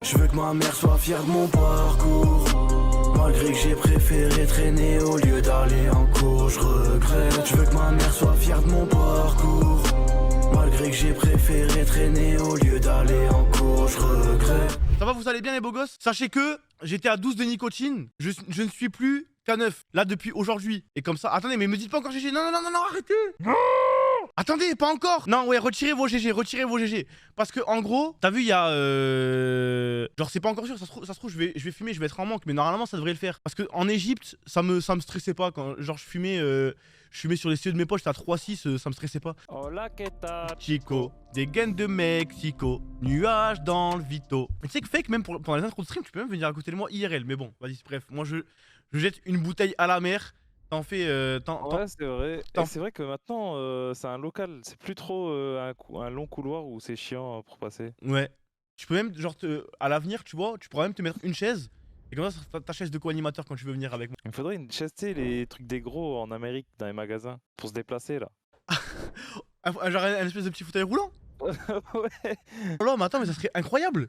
Je veux que ma mère soit fière de mon parcours. Malgré que j'ai préféré traîner au lieu d'aller en cours, je regrette. Je veux que ma mère soit fière de mon parcours. Malgré que j'ai préféré traîner au lieu d'aller en cours, je regrette. Ça va, vous allez bien les beaux gosses? Sachez que j'étais à 12 de nicotine, je ne suis plus qu'à 9, là depuis aujourd'hui. Et comme ça, attendez, mais me dites pas encore GG, non, non, non, non, arrêtez. Non, attendez, pas encore. Non, ouais, retirez vos GG. Parce que en gros, t'as vu, il y a genre c'est pas encore sûr, ça se trouve je vais fumer, je vais être en manque, mais normalement ça devrait le faire. Parce que en Égypte, ça me stressait pas quand genre je fumais sur les cieux de mes poches, j'étais à 3,6, ça me stressait pas. Hola, ¿qué tal? Chico, des gaines de Mexico, nuages dans le Vito. Mais tu sais que fake, même pendant les intros de stream, tu peux même venir à côté de moi IRL. Mais bon, vas-y, bref, moi je jette une bouteille à la mer. T'en fais. Ouais, c'est vrai. Et c'est vrai que maintenant, c'est un local. C'est plus trop un long couloir où c'est chiant pour passer. Ouais. Tu peux même, genre, à l'avenir, tu vois, tu pourras même te mettre une chaise. Et comme ça, ta chaise de co-animateur quand tu veux venir avec moi. Il me faudrait une chaise, tu sais, les trucs des gros en Amérique, dans les magasins, pour se déplacer là. Genre un espèce de petit fauteuil roulant. Ouais. Oh là, mais attends, mais ça serait incroyable.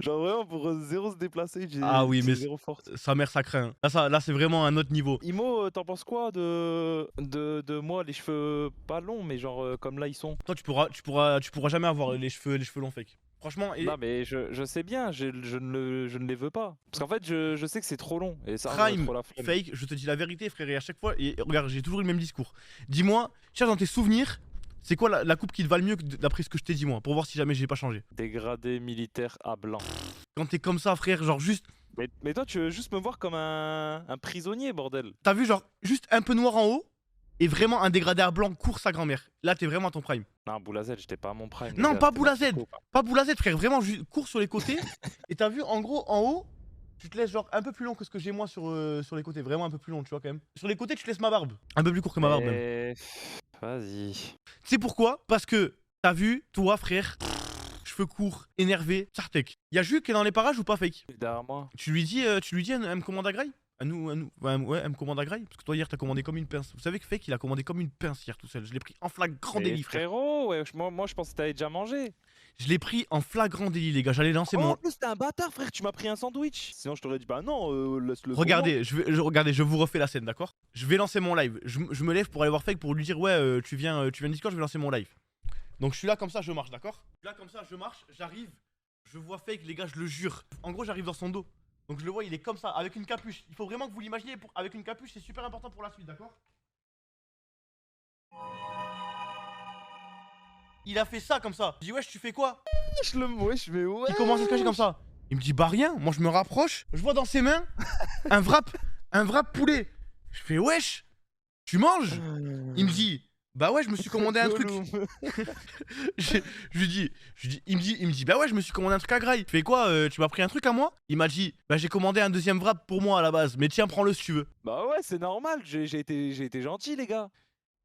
Genre vraiment pour zéro se déplacer, Ah oui, mais zéro force. sa mère ça craint. Là c'est vraiment un autre niveau. Imo, t'en penses quoi de moi, les cheveux pas longs, mais genre comme là ils sont? Toi, tu pourras jamais avoir les cheveux longs fake. Franchement, Non mais je sais bien, je ne les veux pas. Parce qu'en fait je sais que c'est trop long et ça me Prime, trop la flemme. fake, je te dis la vérité frère, et à chaque fois, et regarde, j'ai toujours eu le même discours. Dis-moi, cherche dans tes souvenirs, c'est quoi la coupe qui te va le mieux d'après ce que je t'ai dit moi, pour voir si jamais j'ai pas changé. Dégradé militaire à blanc. Quand t'es comme ça frère, genre juste, Mais toi tu veux juste me voir comme un prisonnier bordel. t'as vu genre juste un peu noir en haut, et vraiment un dégradé à blanc court sa grand-mère. Là t'es vraiment à ton prime. Non Boulazette, j'étais pas à mon prime. les Non, gars, pas c'était Boulazette, n'importe quoi. pas Boulazette frère, vraiment juste court sur les côtés. Et t'as vu en gros en haut, tu te laisses genre un peu plus long que ce que j'ai moi sur les côtés, vraiment un peu plus long tu vois quand même. Sur les côtés tu te laisses ma barbe, un peu plus court que ma barbe même. Mais, vas-y. Tu sais pourquoi? Parce que t'as vu, toi frère, cheveux courts, énervé, Sartek. Y'a Jules qui est dans les parages ou pas fake? Derrière moi. Tu lui dis, elle me commande à graille? À nous, ouais, elle me commande à graille. Parce que toi hier t'as commandé comme une pince. Vous savez que fake il a commandé comme une pince hier tout seul. Je l'ai pris en flagrant Mais délit frère. frérot, ouais, moi je pensais que t'avais déjà mangé. Je l'ai pris en flagrant délit les gars, j'allais lancer Oh, mon... en plus t'es un bâtard frère, tu m'as pris un sandwich. Sinon je t'aurais dit bah non, laisse-le. pour Regardez, je vous refais la scène, d'accord? Je vais lancer mon live. Je me lève pour aller voir Fake pour lui dire ouais, tu viens Discord, je vais lancer mon live. Donc je suis là comme ça, je marche, d'accord? Là comme ça, je marche, j'arrive, je vois Fake, les gars, je le jure. En gros, j'arrive dans son dos. Donc je le vois, il est comme ça, avec une capuche. Il faut vraiment que vous l'imaginiez avec une capuche, c'est super important pour la suite, d'accord? Il a fait ça comme ça. Je dis wesh, tu fais quoi? Je le wesh, mais ouais. Il commence à se cacher comme ça. Il me dit bah rien. Moi je me rapproche. Je vois dans ses mains un wrap poulet. Je fais wesh, tu manges? Il me dit bah ouais, je me suis commandé un truc. je lui dis, il me dit bah ouais, je me suis commandé un truc à graille. Je fais quoi? Tu m'as pris un truc à moi? Il m'a dit bah j'ai commandé un deuxième wrap pour moi à la base, mais tiens, prends-le si tu veux. Bah ouais, c'est normal, j'ai été gentil les gars.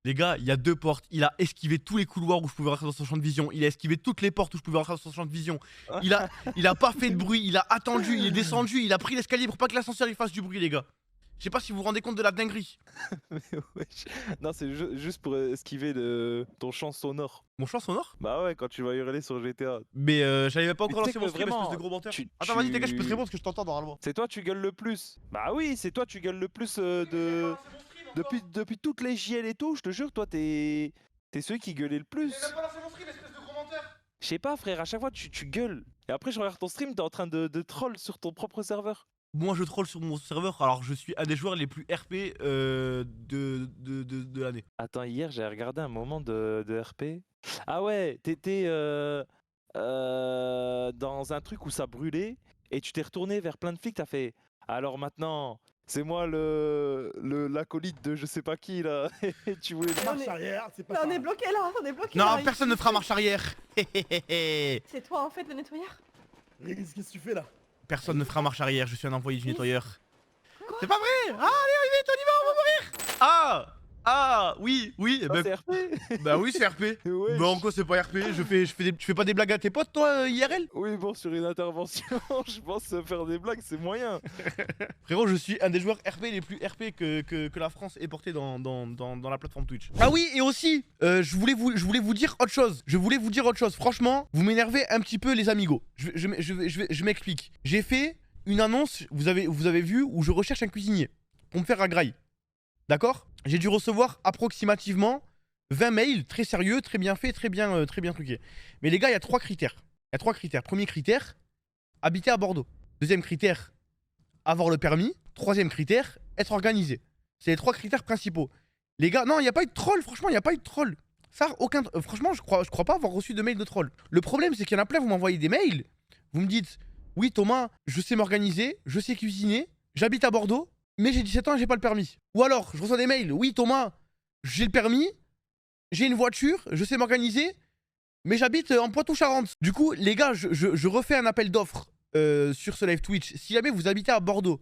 Les gars, il y a 2 portes. Il a esquivé tous les couloirs où je pouvais rentrer dans son champ de vision. Il a esquivé toutes les portes où je pouvais rentrer dans son champ de vision. Il a pas fait de bruit. Il a attendu. Il est descendu. Il a pris l'escalier pour pas que l'ascenseur il fasse du bruit, les gars. Je sais pas si vous vous rendez compte de la dinguerie. Mais wesh. Non, c'est juste pour esquiver ton champ sonore. Mon champ sonore? Bah ouais, quand tu vas hurler sur GTA. Mais j'avais pas encore Mais tu sais lancé mon que stream, vraiment, espèce de gros menteur. tu- Attends, vas-y, t'es gars, je peux te tu- répondre parce que je t'entends normalement. C'est toi tu gueules le plus. Bah oui, c'est toi tu gueules le plus depuis toutes les JL et tout, je te jure, toi t'es celui qui gueulait le plus. J'ai même pas lancé mon stream, espèce de gros menteur. Je sais pas frère, à chaque fois tu gueules. Et après je regarde ton stream, t'es en train de troll sur ton propre serveur. Moi, je troll sur mon serveur, alors je suis un des joueurs les plus RP de l'année. Attends, hier j'ai regardé un moment de RP. Ah ouais, t'étais dans un truc où ça brûlait et tu t'es retourné vers plein de flics, t'as fait alors maintenant c'est moi l'acolyte de je sais pas qui là. Et tu voulais Marche arrière, c'est pas Là, ça. on est bloqué là, on est bloqué. Non, là, il- personne ne fera marche arrière. C'est toi en fait le nettoyeur? Riz, qu'est-ce que tu fais là? Personne ne fera marche arrière, je suis un employé du nettoyeur. Quoi? C'est pas vrai. Ah, allez, vite, on y va, on va mourir. Ah, Ah, oui, oui. Ça, c'est RP. Bah oui, c'est RP. Ouais. Mais en quoi c'est pas RP? Je fais pas des blagues à tes potes, toi, IRL? Oui, bon, sur une intervention, je pense faire des blagues, c'est moyen. Frérot, je suis un des joueurs RP les plus RP que la France ait porté dans la plateforme Twitch. Ah oui, et aussi, je voulais vous dire autre chose. Franchement, vous m'énervez un petit peu, les amigos. Je m'explique. J'ai fait une annonce, vous avez vu, où je recherche un cuisinier pour me faire un graille. D'accord? J'ai dû recevoir approximativement 20 mails, très sérieux, très bien fait, très bien truqué. Mais les gars, il y a 3 critères. Premier critère, habiter à Bordeaux. Deuxième critère, avoir le permis. Troisième critère, être organisé. C'est les 3 critères principaux. Les gars, non, il n'y a pas eu de troll, franchement, il n'y a pas eu de troll. Ça, aucun. Franchement, je crois pas avoir reçu de mail de troll. Le problème, c'est qu'il y en a plein, vous m'envoyez des mails. Vous me dites, oui, Thomas, je sais m'organiser, je sais cuisiner, j'habite à Bordeaux, mais j'ai 17 ans et j'ai pas le permis. Ou alors, je reçois des mails, oui, Thomas, j'ai le permis, j'ai une voiture, je sais m'organiser, mais j'habite en Poitou-Charentes. Du coup, les gars, je refais un appel d'offres sur ce live Twitch. Si jamais vous habitez à Bordeaux,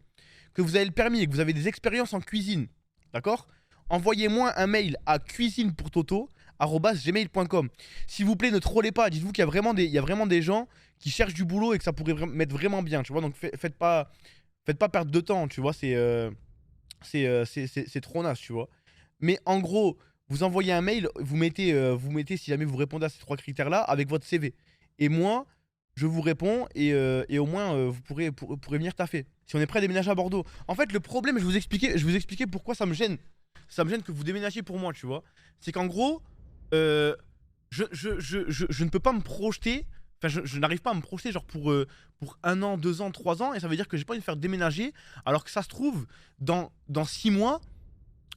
que vous avez le permis et que vous avez des expériences en cuisine, d'accord? Envoyez-moi un mail à cuisinepourtoto@gmail.com. S'il vous plaît, ne trollez pas. Dites-vous qu'il y a vraiment des gens qui cherchent du boulot et que ça pourrait mettre vraiment bien, tu vois. Donc faites pas perdre de temps, tu vois. C'est trop naze, tu vois. Mais en gros, vous envoyez un mail, vous mettez si jamais vous répondez à ces 3 critères-là avec votre CV. Et moi, je vous réponds et au moins vous pourrez venir taffer. Si on est prêt à déménager à Bordeaux. En fait, le problème, je vais vous expliquer pourquoi ça me gêne. Ça me gêne que vous déménagiez pour moi, tu vois. C'est qu'en gros, je ne peux pas me projeter. Enfin, je n'arrive pas à me projeter genre pour 1 an, 2 ans, 3 ans. Et ça veut dire que j'ai pas envie de faire déménager. Alors que ça se trouve, dans 6 mois,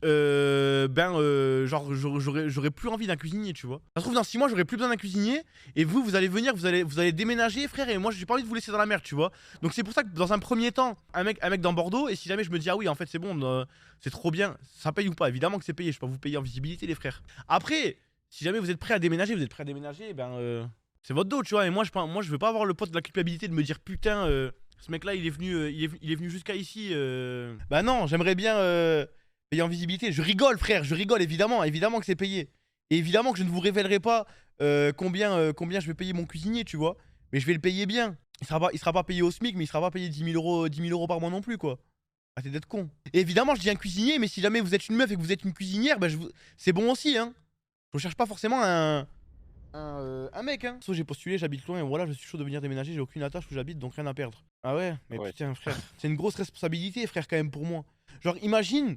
genre j'aurais plus envie d'un cuisinier, tu vois. Ça se trouve, dans 6 mois, j'aurais plus besoin d'un cuisinier. Et vous allez venir, vous allez déménager, frère. Et moi, j'ai pas envie de vous laisser dans la merde, tu vois. Donc c'est pour ça que dans un premier temps, un mec dans Bordeaux. Et si jamais je me dis, ah oui, en fait, c'est bon, c'est trop bien, ça paye ou pas? Évidemment que c'est payé. Je peux pas vous payer en visibilité, les frères. Après, si jamais vous êtes prêts à déménager, c'est votre dos, tu vois. Et moi, je veux pas avoir le poids de la culpabilité de me dire, putain, ce mec-là, il est venu jusqu'à ici. Bah non, j'aimerais bien payer en visibilité. Je rigole, frère, je rigole, évidemment que c'est payé. Et évidemment que je ne vous révélerai pas combien je vais payer mon cuisinier, tu vois. Mais je vais le payer bien. Il sera pas payé au SMIC, mais il sera pas payé 10 000 euros par mois non plus, quoi. Arrêtez d'être con. Et évidemment, je dis un cuisinier, mais si jamais vous êtes une meuf et que vous êtes une cuisinière, bah c'est bon aussi, hein. Je recherche pas forcément un mec, hein. Sauf j'ai postulé, j'habite loin et voilà, je suis chaud de venir déménager, j'ai aucune attache où j'habite, donc rien à perdre. Ah ouais, mais Ouais. putain, frère, c'est une grosse responsabilité, frère, quand même, pour moi. Genre, imagine,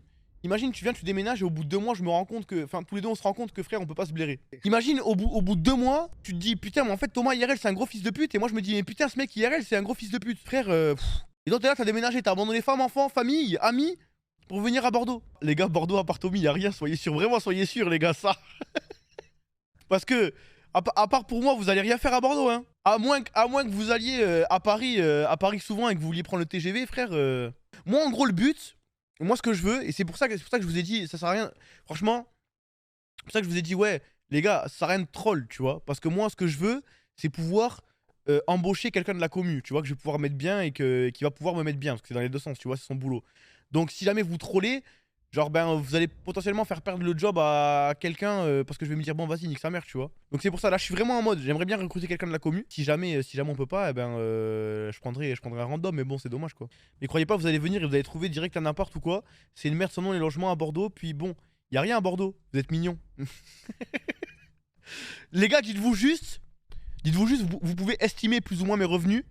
tu déménages et au bout de 2 mois, je me rends compte que. Enfin, tous les deux, on se rend compte que, frère, on peut pas se blairer. Imagine, au bout de 2 mois, tu te dis, putain, mais en fait, Thomas IRL, c'est un gros fils de pute. Et moi, je me dis, mais putain, ce mec IRL, c'est un gros fils de pute. Frère, Et donc, t'es là, t'as déménagé, t'as abandonné femme, enfant, famille, amis, pour venir à Bordeaux. Les gars, Bordeaux, appartement, y a rien, soyez sûrs, vraiment, soyez sûrs, les gars, ça. Parce que. À part pour moi, vous allez rien faire à Bordeaux, hein. À moins que vous alliez à Paris souvent et que vous vouliez prendre le TGV, frère. Moi, en gros, le but, moi, ce que je veux, et c'est pour ça que je vous ai dit, ça sert à rien. Franchement, c'est pour ça que je vous ai dit, ouais, les gars, ça sert à rien de troll, tu vois. Parce que moi, ce que je veux, c'est pouvoir embaucher quelqu'un de la commu, tu vois, que je vais pouvoir mettre bien et qui va pouvoir me mettre bien. Parce que c'est dans les deux sens, tu vois, c'est son boulot. Donc, si jamais vous trollez. Genre, vous allez potentiellement faire perdre le job à quelqu'un parce que je vais me dire, bon, vas-y, nique sa mère, tu vois. Donc, c'est pour ça, là, je suis vraiment en mode, j'aimerais bien recruter quelqu'un de la commu. Si jamais on peut pas, je prendrai un random, mais bon, c'est dommage, quoi. Mais croyez pas, vous allez venir et vous allez trouver direct à n'importe ou quoi. C'est une merde, seulement les logements à Bordeaux. Puis bon, y a rien à Bordeaux, vous êtes mignons. Les gars, dites-vous juste, vous pouvez estimer plus ou moins mes revenus.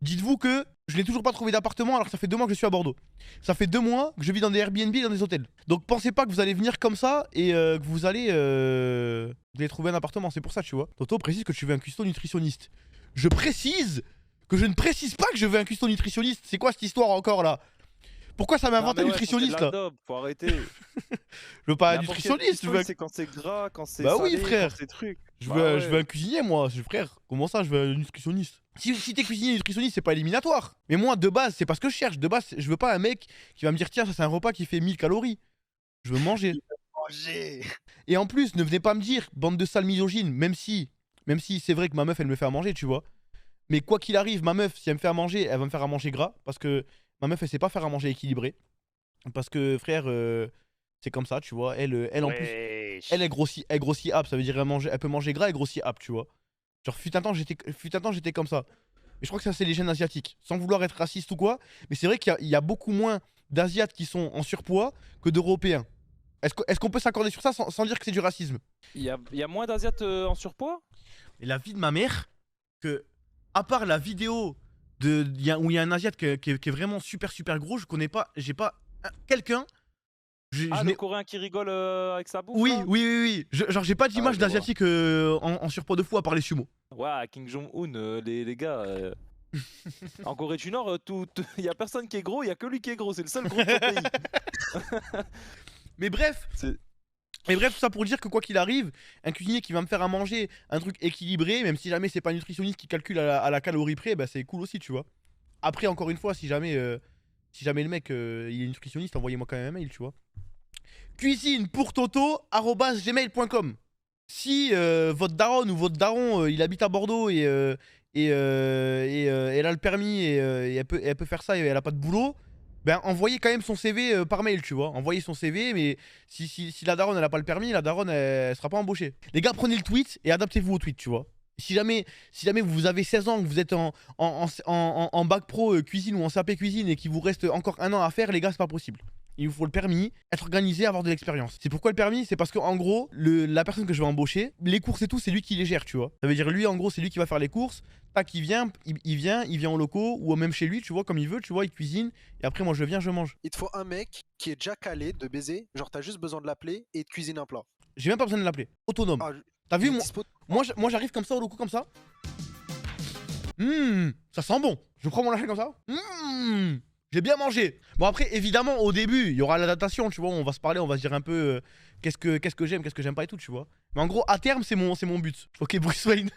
Dites-vous que je n'ai toujours pas trouvé d'appartement alors que ça fait 2 mois que je suis à Bordeaux. Ça fait 2 mois que je vis dans des Airbnb et dans des hôtels. Donc pensez pas que vous allez venir comme ça et que vous allez trouver un appartement. C'est pour ça, tu vois. Toto précise que tu veux un cuistot nutritionniste. Je précise que je ne précise pas que je veux un cuistot nutritionniste. C'est quoi cette histoire encore là? Pourquoi ça m'invente un nutritionniste là? Faut arrêter. Je veux pas un nutritionniste. C'est quand c'est gras, quand c'est bah salé, oui, frère. quand c'est truc. Je veux un cuisinier, moi. Frère, comment ça, je veux un nutritionniste? Si t'es cuisinier et nutritionniste, c'est pas éliminatoire. Mais moi, de base, c'est pas ce que je cherche. De base, je veux pas un mec qui va me dire, tiens, ça c'est un repas qui fait 1000 calories. Je veux manger. Et en plus, ne venez pas me dire, bande de sales misogynes, même si c'est vrai que ma meuf, elle me fait à manger, tu vois. Mais quoi qu'il arrive, ma meuf, si elle me fait à manger, elle va me faire à manger gras. Parce que ma meuf, elle sait pas faire à manger équilibré. Parce que, frère, C'est comme ça, tu vois. Elle en plus, Wesh. elle grossit up. Ça veut dire elle peut manger gras et grossir up, tu vois. Genre, fut un temps, j'étais comme ça. Et je crois que ça, c'est les gènes asiatiques. Sans vouloir être raciste ou quoi, mais c'est vrai qu'il y a beaucoup moins d'Asiates qui sont en surpoids que d'Européens. Est-ce qu'on peut s'accorder sur ça sans dire que c'est du racisme? Il y a moins d'Asiates en surpoids? Et la vie de ma mère, que, à part la vidéo où il y a un Asiate qui est vraiment super gros, je connais pas, j'ai pas quelqu'un. Ah, le Coréen qui rigole avec sa bouffe Oui, là oui. Genre, j'ai pas d'image je vois. d'Asiatique en surpoids de fou à part les sumo. Ouais, Kim Jong-un, les gars. En Corée du Nord, il y a personne qui est gros, il y a que lui qui est gros, c'est le seul gros de son pays. Mais bref, C'est- tout ça pour dire que quoi qu'il arrive, un cuisinier qui va me faire à manger un truc équilibré, même si jamais c'est pas un nutritionniste qui calcule à la calorie près, bah c'est cool aussi, tu vois. Après, encore une fois, si jamais le mec il est nutritionniste, envoyez-moi quand même un mail, tu vois. Cuisine pour toto@gmail.com. Si votre daronne ou votre daron il habite à Bordeaux et elle a le permis et elle peut faire ça et elle a pas de boulot, ben envoyez quand même son CV par mail, tu vois. Envoyez son CV, mais si la daronne elle a pas le permis, la daronne elle sera pas embauchée. Les gars, prenez le tweet et adaptez-vous au tweet, tu vois. Si jamais vous avez 16 ans, que vous êtes en bac pro cuisine ou en CAP cuisine et qu'il vous reste encore un an à faire, les gars, c'est pas possible. Il vous faut le permis, être organisé, avoir de l'expérience. C'est pourquoi le permis? C'est parce que en gros, la personne que je vais embaucher, les courses et tout, c'est lui qui les gère, tu vois. Ça veut dire lui, en gros, c'est lui qui va faire les courses. Tac, il vient en locaux ou même chez lui, tu vois, comme il veut, tu vois, il cuisine. Et après, moi, je viens, je mange. Il te faut un mec qui est déjà calé de baiser, genre t'as juste besoin de l'appeler et de cuisiner un plat. J'ai même pas besoin de l'appeler. Autonome. Ah, T'as vu, il est moi, dispo- moi j'arrive comme ça au locaux comme ça. Ça sent bon. Je prends mon lâcher comme ça. J'ai bien mangé. Bon, après, évidemment, au début, il y aura l'adaptation, tu vois. On va se parler, on va se dire un peu qu'est-ce que j'aime, qu'est-ce que j'aime pas et tout, tu vois. Mais en gros, à terme, c'est mon but. Ok, Bruce Wayne.